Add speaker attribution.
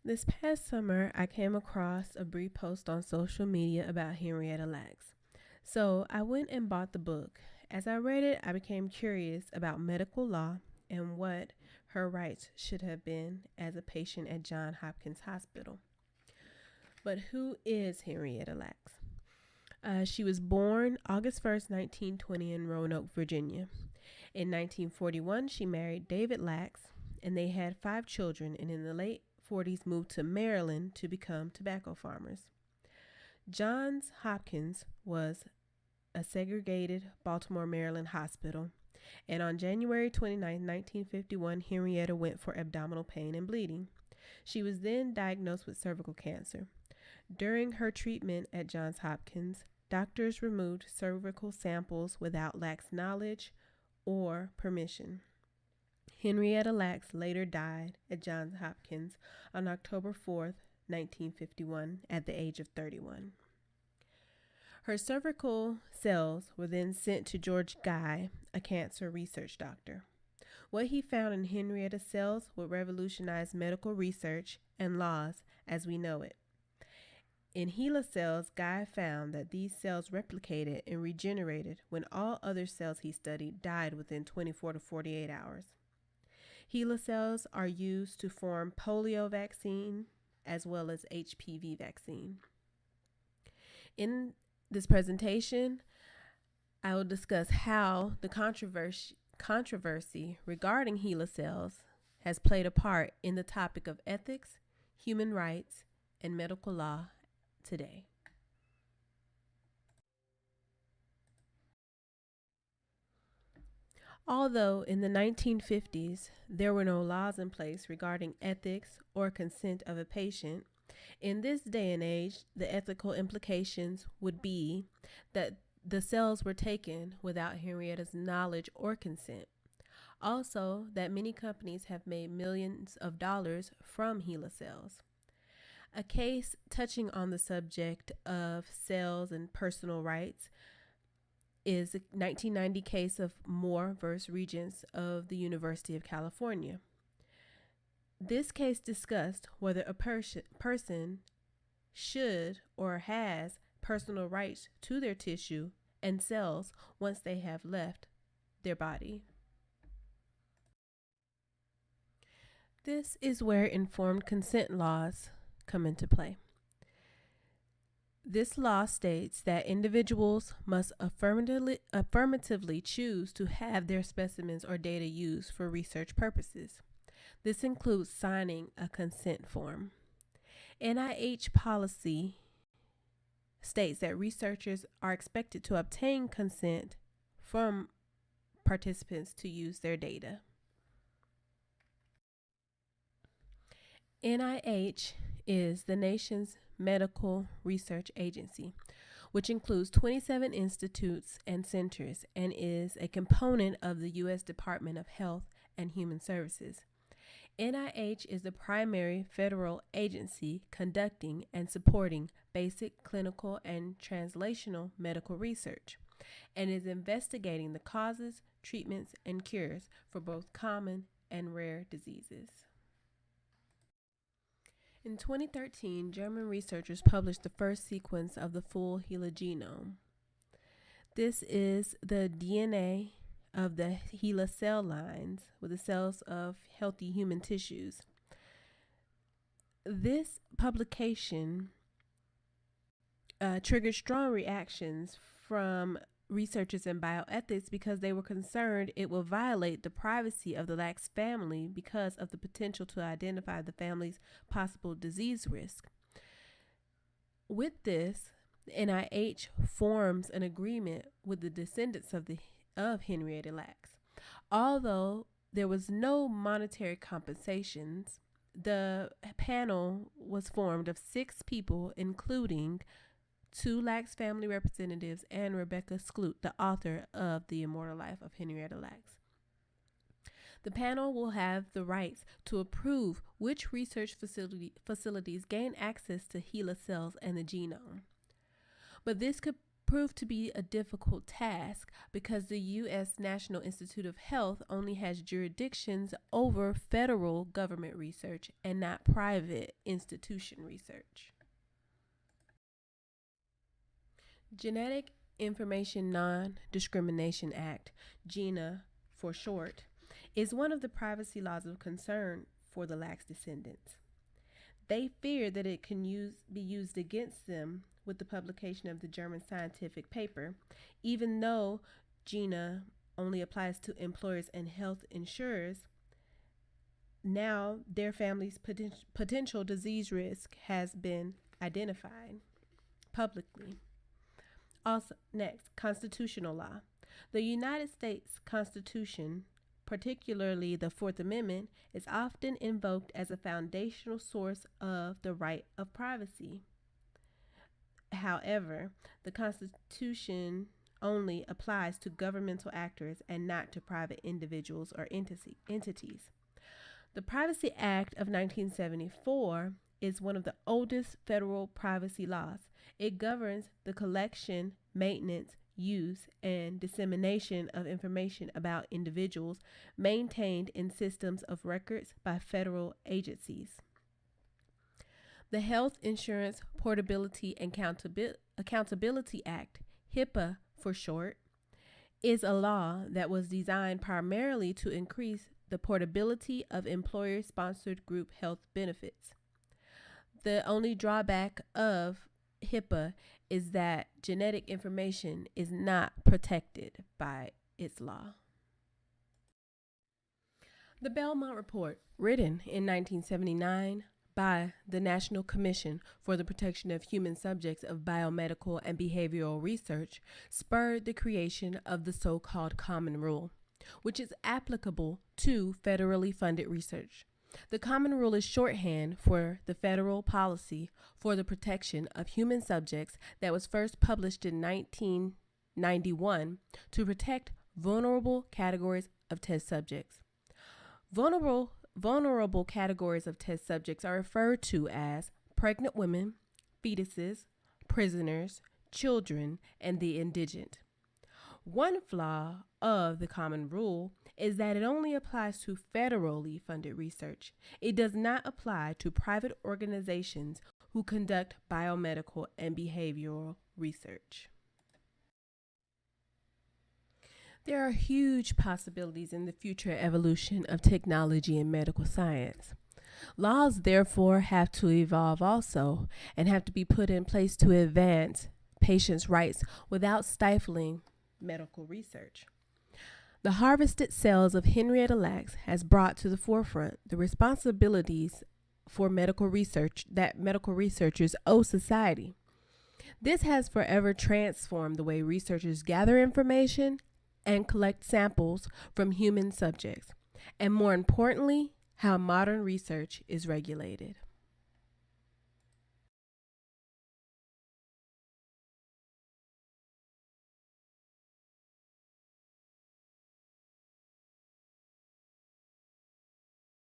Speaker 1: This past summer, I came across a brief post on social media about Henrietta Lacks. So I went and bought the book. As I read it, I became curious about medical law and what her rights should have been as a patient at Johns Hopkins Hospital. But who is Henrietta Lacks? She was born August 1st, 1920, in Roanoke, Virginia. In 1941, she married David Lacks, and they had 5 children, and in the late 40s moved to Maryland to become tobacco farmers. Johns Hopkins was a segregated Baltimore, Maryland hospital, and on January 29, 1951, Henrietta went for abdominal pain and bleeding. She was then diagnosed with cervical cancer. During her treatment at Johns Hopkins, doctors removed cervical samples without Lacks' knowledge or permission. Henrietta Lacks later died at Johns Hopkins on October 4th, 1951, at the age of 31. Her cervical cells were then sent to George Guy, a cancer research doctor. What he found in Henrietta's cells would revolutionize medical research and laws as we know it. In HeLa cells, Guy found that these cells replicated and regenerated when all other cells he studied died within 24 to 48 hours. HeLa cells are used to form polio vaccine as well as HPV vaccine. In this presentation, I will discuss how the controversy regarding HeLa cells has played a part in the topic of ethics, human rights, and medical law today. Although in the 1950s there were no laws in place regarding ethics or consent of a patient, in this day and age the ethical implications would be that the cells were taken without Henrietta's knowledge or consent. Also, that many companies have made millions of dollars from HeLa cells. A case touching on the subject of cells and personal rights is the 1990 case of Moore versus Regents of the University of California. This case discussed whether a person should or has personal rights to their tissue and cells once they have left their body. This is where informed consent laws come into play. This law states that individuals must affirmatively choose to have their specimens or data used for research purposes. This includes signing a consent form. NIH policy states that researchers are expected to obtain consent from participants to use their data. NIH is the nation's medical research agency, which includes 27 institutes and centers and is a component of the U.S. Department of Health and Human Services. NIH is the primary federal agency conducting and supporting basic clinical and translational medical research and is investigating the causes, treatments, and cures for both common and rare diseases. In 2013, German researchers published the first sequence of the full HeLa genome. This is the DNA of the HeLa cell lines with the cells of healthy human tissues. This publication triggered strong reactions from researchers in bioethics because they were concerned it will violate the privacy of the Lacks family because of the potential to identify the family's possible disease risk. With this, the NIH forms an agreement with the descendants of Henrietta Lacks. Although there was no monetary compensations, the panel was formed of 6 people, including 2 Lacks family representatives and Rebecca Skloot, the author of The Immortal Life of Henrietta Lacks. The panel will have the rights to approve which research facilities gain access to HeLa cells and the genome. But this could proved to be a difficult task because the U.S. National Institute of Health only has jurisdictions over federal government research and not private institution research. Genetic Information Non-Discrimination Act, GINA for short, is one of the privacy laws of concern for the Lax descendants. They fear that it can be used against them with the publication of the German scientific paper, even though GINA only applies to employers and health insurers. Now their family's potential disease risk has been identified publicly. Also, next, constitutional law. The United States Constitution, particularly the Fourth Amendment, is often invoked as a foundational source of the right of privacy. However, the Constitution only applies to governmental actors and not to private individuals or entities. The Privacy Act of 1974 is one of the oldest federal privacy laws. It governs the collection, maintenance, use, and dissemination of information about individuals maintained in systems of records by federal agencies. The Health Insurance Portability and Accountability Act, HIPAA for short, is a law that was designed primarily to increase the portability of employer-sponsored group health benefits. The only drawback of HIPAA is that genetic information is not protected by its law. The Belmont Report, written in 1979 by the National Commission for the Protection of Human Subjects of Biomedical and Behavioral Research, spurred the creation of the so-called Common Rule, which is applicable to federally funded research. The Common Rule is shorthand for the federal policy for the protection of human subjects that was first published in 1991 to protect vulnerable categories of test subjects. Vulnerable categories of test subjects are referred to as pregnant women, fetuses, prisoners, children, and the indigent. One flaw of the Common Rule is that it only applies to federally funded research. It does not apply to private organizations who conduct biomedical and behavioral research. There are huge possibilities in the future evolution of technology and medical science. Laws, therefore, have to evolve also and have to be put in place to advance patients' rights without stifling medical research. The harvested cells of Henrietta Lacks has brought to the forefront the responsibilities for medical research that medical researchers owe society. This has forever transformed the way researchers gather information and collect samples from human subjects, and more importantly, how modern research is regulated.